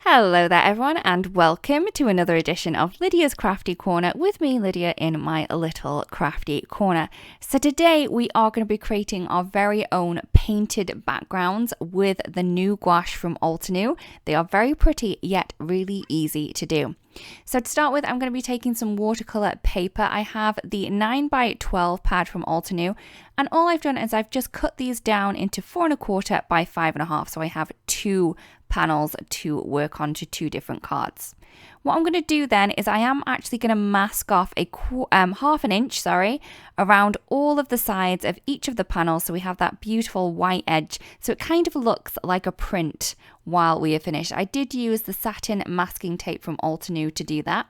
Hello there everyone and welcome to another edition of Lydia's Crafty Corner with me, Lydia, in my little crafty corner. So today we are going to be creating our very own painted backgrounds with the new gouache from Altenew. They are very pretty yet really easy to do. So to start with, I'm going to be taking some watercolor paper. I have the 9x12 pad from Altenew, and all I've done is I've just cut these down into 4 1/4 by 5.5, so I have two panels to work on to two different cards. What I'm going to do then is I am actually going to mask off a half an inch, around all of the sides of each of the panels, so we have that beautiful white edge, so it kind of looks like a print while we are finished. I did use the Satin masking tape from Altenew to do that.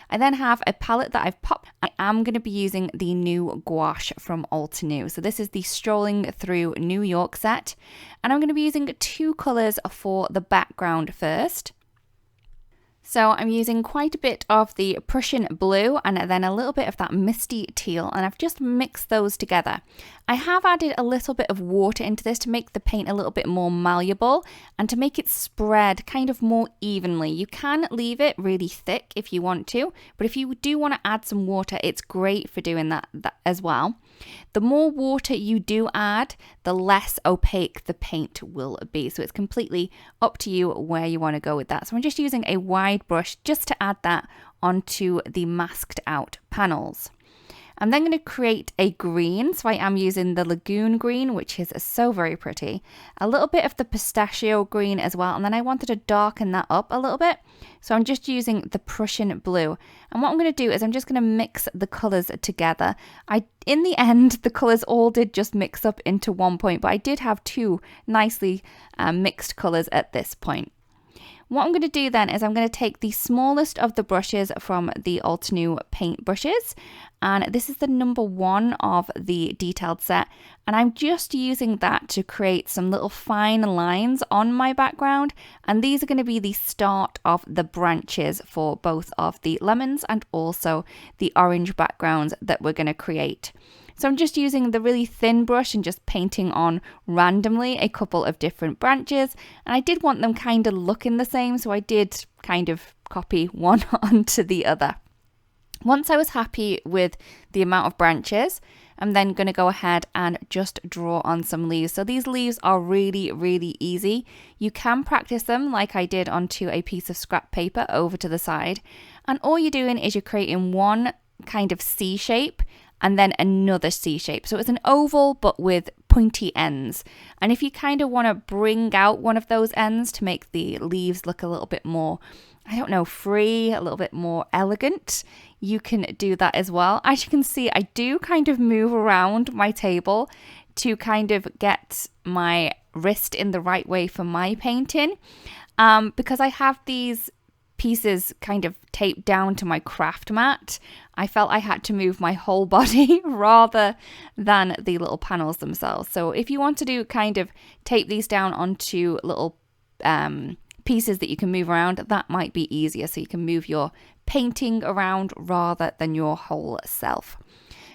I then have a palette that I've popped. I am going to be using the new gouache from Altenew. So this is the Strolling through New York set. And I'm going to be using two colours for the background first. So I'm using quite a bit of the Prussian blue and then a little bit of that misty teal, and I've just mixed those together. I have added a little bit of water into this to make the paint a little bit more malleable and to make it spread kind of more evenly. You can leave it really thick if you want to, but if you do want to add some water, it's great for doing that as well. The more water you do add, the less opaque the paint will be. So it's completely up to you where you want to go with that. So I'm just using a wide brush just to add that onto the masked out panels. I'm then going to create a green, so I am using the Lagoon green, which is so very pretty. A little bit of the pistachio green as well, and then I wanted to darken that up a little bit, so I'm just using the Prussian blue. And what I'm going to do is I'm just going to mix the colours together. In the end, the colours all did just mix up into one point, but I did have two nicely mixed colours at this point. What I'm going to do then is I'm going to take the smallest of the brushes from the Altenew paint brushes, and this is the number 1 of the detailed set, and I'm just using that to create some little fine lines on my background, and these are going to be the start of the branches for both of the lemons and also the orange backgrounds that we're going to create. So I'm just using the really thin brush and just painting on randomly a couple of different branches. And I did want them kind of looking the same, so I did kind of copy one onto the other. Once I was happy with the amount of branches, I'm then going to go ahead and just draw on some leaves. So these leaves are really, really easy. You can practice them like I did onto a piece of scrap paper over to the side. And all you're doing is you're creating one kind of C shape and then another C shape. So it's an oval but with pointy ends. And if you kind of want to bring out one of those ends to make the leaves look a little bit more, free, a little bit more elegant, you can do that as well. As you can see, I do kind of move around my table to kind of get my wrist in the right way for my painting, because I have these pieces kind of taped down to my craft mat. I felt I had to move my whole body rather than the little panels themselves. So if you want to do kind of tape these down onto little pieces that you can move around, that might be easier, so you can move your painting around rather than your whole self.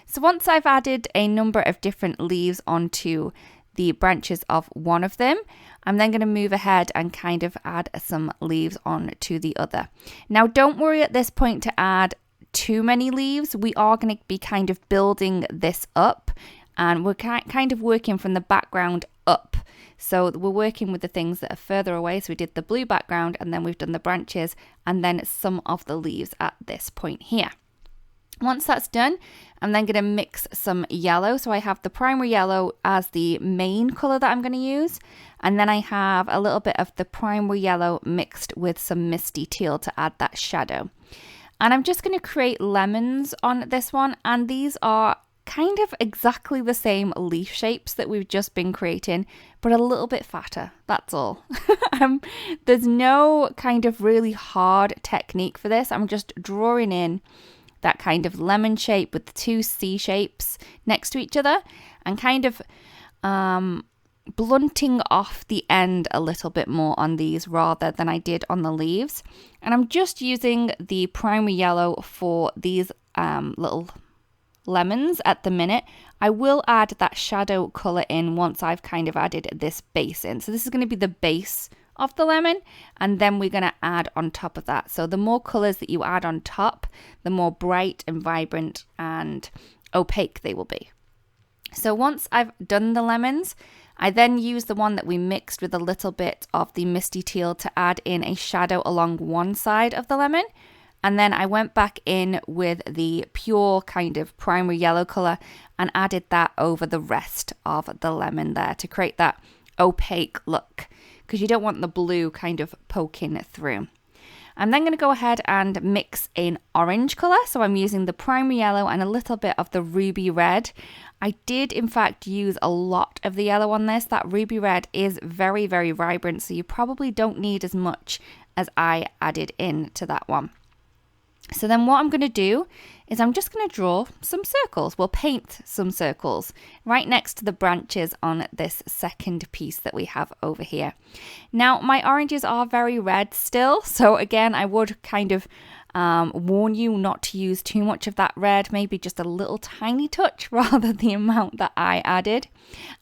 So once I've added a number of different leaves onto the branches of one of them, I'm then going to move ahead and kind of add some leaves on to the other. Now don't worry at this point to add too many leaves. We are going to be kind of building this up, and we're kind of working from the background up. So we're working with the things that are further away. So we did the blue background, and then we've done the branches and then some of the leaves at this point here. Once that's done, I'm then going to mix some yellow. So I have the primary yellow as the main colour that I'm going to use. And then I have a little bit of the primary yellow mixed with some misty teal to add that shadow. And I'm just going to create lemons on this one. And these are kind of exactly the same leaf shapes that we've just been creating, but a little bit fatter. That's all. There's no kind of really hard technique for this. I'm just drawing in that kind of lemon shape with the two C shapes next to each other and kind of blunting off the end a little bit more on these rather than I did on the leaves. And I'm just using the primary yellow for these little lemons at the minute. I will add that shadow colour in once I've kind of added this base in. So this is going to be the base of the lemon, and then we're going to add on top of that. So the more colors that you add on top, the more bright and vibrant and opaque they will be. So once I've done the lemons, I then use the one that we mixed with a little bit of the misty teal to add in a shadow along one side of the lemon. And then I went back in with the pure kind of primary yellow color and added that over the rest of the lemon there to create that opaque look, because you don't want the blue kind of poking through. I'm then going to go ahead and mix in orange color. So I'm using the primary yellow and a little bit of the ruby red. I did in fact use a lot of the yellow on this. That ruby red is very, very vibrant, so you probably don't need as much as I added in to that one. So then what I'm going to do is I'm just going to draw some circles. We'll paint some circles right next to the branches on this second piece that we have over here. Now, my oranges are very red still. So again, I would kind of warn you not to use too much of that red, maybe just a little tiny touch rather than the amount that I added.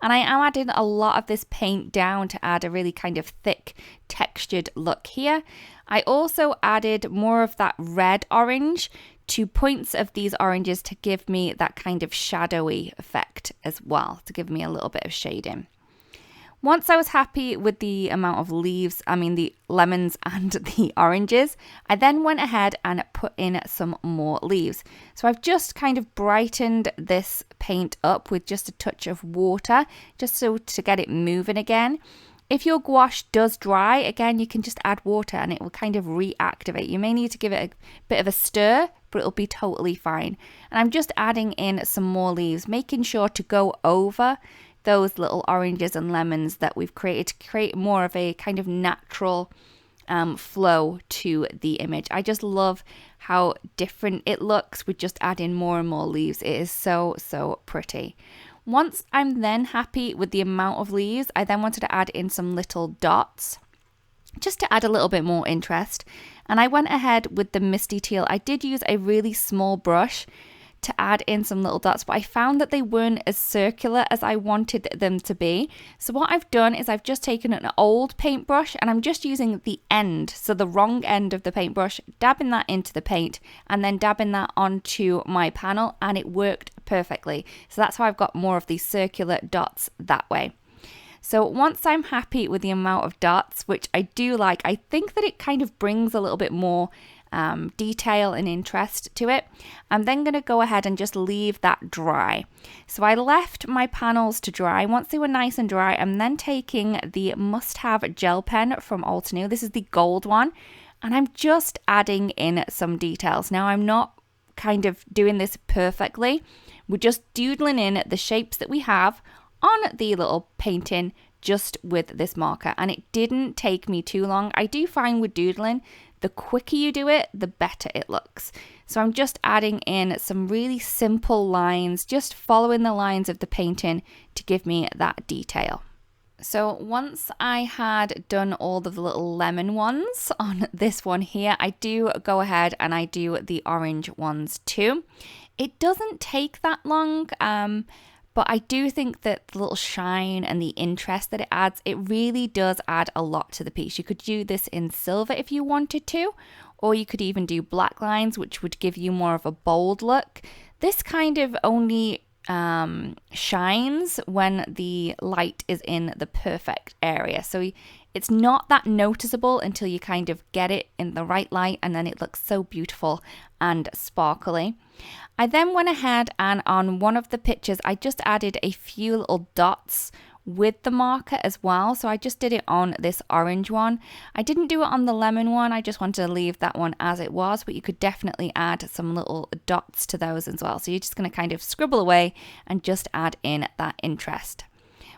And I am adding a lot of this paint down to add a really kind of thick textured look here. I also added more of that red orange to points of these oranges to give me that kind of shadowy effect as well, to give me a little bit of shading. Once I was happy with the amount of leaves, the lemons and the oranges, I then went ahead and put in some more leaves. So I've just kind of brightened this paint up with just a touch of water, just so to get it moving again. If your gouache does dry, again, you can just add water and it will kind of reactivate. You may need to give it a bit of a stir, but it'll be totally fine. And I'm just adding in some more leaves, making sure to go over those little oranges and lemons that we've created to create more of a kind of natural flow to the image. I just love how different it looks with just adding more and more leaves. It is so, so pretty. Once I'm then happy with the amount of leaves, I then wanted to add in some little dots just to add a little bit more interest. And I went ahead with the misty teal. I did use a really small brush to add in some little dots, but I found that they weren't as circular as I wanted them to be. So what I've done is I've just taken an old paintbrush and I'm just using the end, so the wrong end of the paintbrush, dabbing that into the paint and then dabbing that onto my panel, and it worked perfectly. So that's how I've got more of these circular dots that way. So once I'm happy with the amount of dots, which I do like, I think that it kind of brings a little bit more detail and interest to it. I'm then going to go ahead and just leave that dry. So I left my panels to dry. Once they were nice and dry, I'm then taking the Must Have gel pen from Altenew. This is the gold one, and I'm just adding in some details. Now, I'm not kind of doing this perfectly. We're just doodling in the shapes that we have on the little painting just with this marker, and it didn't take me too long. I do find with doodling, the quicker you do it, the better it looks. So I'm just adding in some really simple lines, just following the lines of the painting to give me that detail. So once I had done all the little lemon ones on this one here, I do go ahead and I do the orange ones too. It doesn't take that long, but I do think that the little shine and the interest that it adds, it really does add a lot to the piece. You could do this in silver if you wanted to, or you could even do black lines, which would give you more of a bold look. This kind of only shines when the light is in the perfect area. So it's not that noticeable until you kind of get it in the right light, and then it looks so beautiful and sparkly. I then went ahead and on one of the pictures, I just added a few little dots with the marker as well. So I just did it on this orange one. I didn't do it on the lemon one. I just wanted to leave that one as it was, but you could definitely add some little dots to those as well. So you're just going to kind of scribble away and just add in that interest.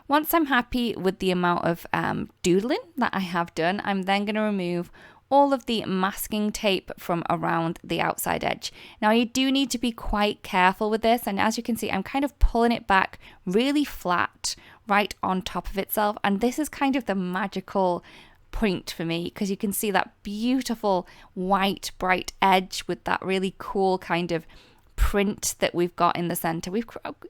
Once I'm happy with the amount of doodling that I have done, I'm then going to remove all of the masking tape from around the outside edge. Now you do need to be quite careful with this, and as you can see, I'm kind of pulling it back really flat right on top of itself, and this is kind of the magical point for me, because you can see that beautiful white bright edge with that really cool kind of print that we've got in the center.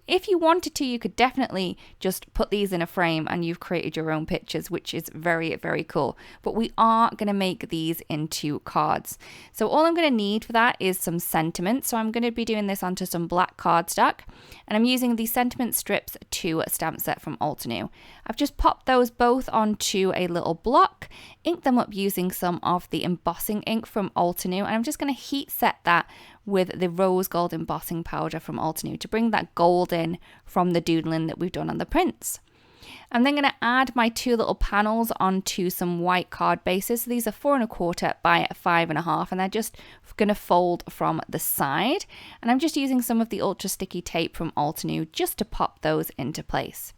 If you wanted to, you could definitely just put these in a frame and you've created your own pictures, which is very, very cool. But we are going to make these into cards. So all I'm going to need for that is some sentiment. So I'm going to be doing this onto some black cardstock, and I'm using the Sentiment Strips 2 stamp set from Altenew. I've just popped those both onto a little block, inked them up using some of the embossing ink from Altenew, and I'm just going to heat set that with the rose gold embossing powder from Altenew to bring that gold in from the doodling that we've done on the prints. I'm then going to add my 2 little panels onto some white card bases. So these are 4 1/4 by 5 1/2, and they're just going to fold from the side. And I'm just using some of the ultra sticky tape from Altenew just to pop those into place.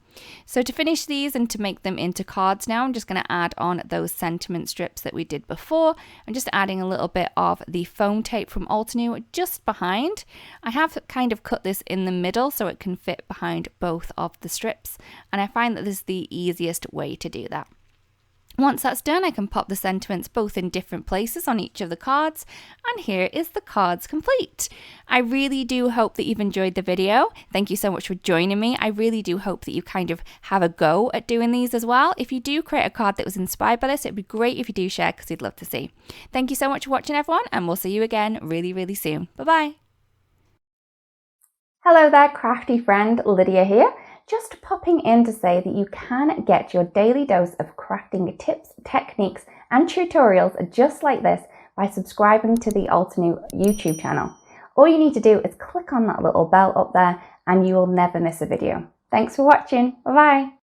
So to finish these and to make them into cards now, I'm just going to add on those sentiment strips that we did before. I'm just adding a little bit of the foam tape from Altenew just behind. I have kind of cut this in the middle so it can fit behind both of the strips, and I find that this is the easiest way to do that. Once that's done, I can pop the sentiments both in different places on each of the cards, and here is the cards complete. I really do hope that you've enjoyed the video. Thank you so much for joining me. I really do hope that you kind of have a go at doing these as well. If you do create a card that was inspired by this, it'd be great if you do share, because we'd love to see. Thank you so much for watching, everyone, and we'll see you again really, really soon. Bye-bye. Hello there, crafty friend, Lydia here. Just popping in to say that you can get your daily dose of crafting tips, techniques and tutorials just like this by subscribing to the Altenew YouTube channel. All you need to do is click on that little bell up there and you will never miss a video. Thanks for watching. Bye bye.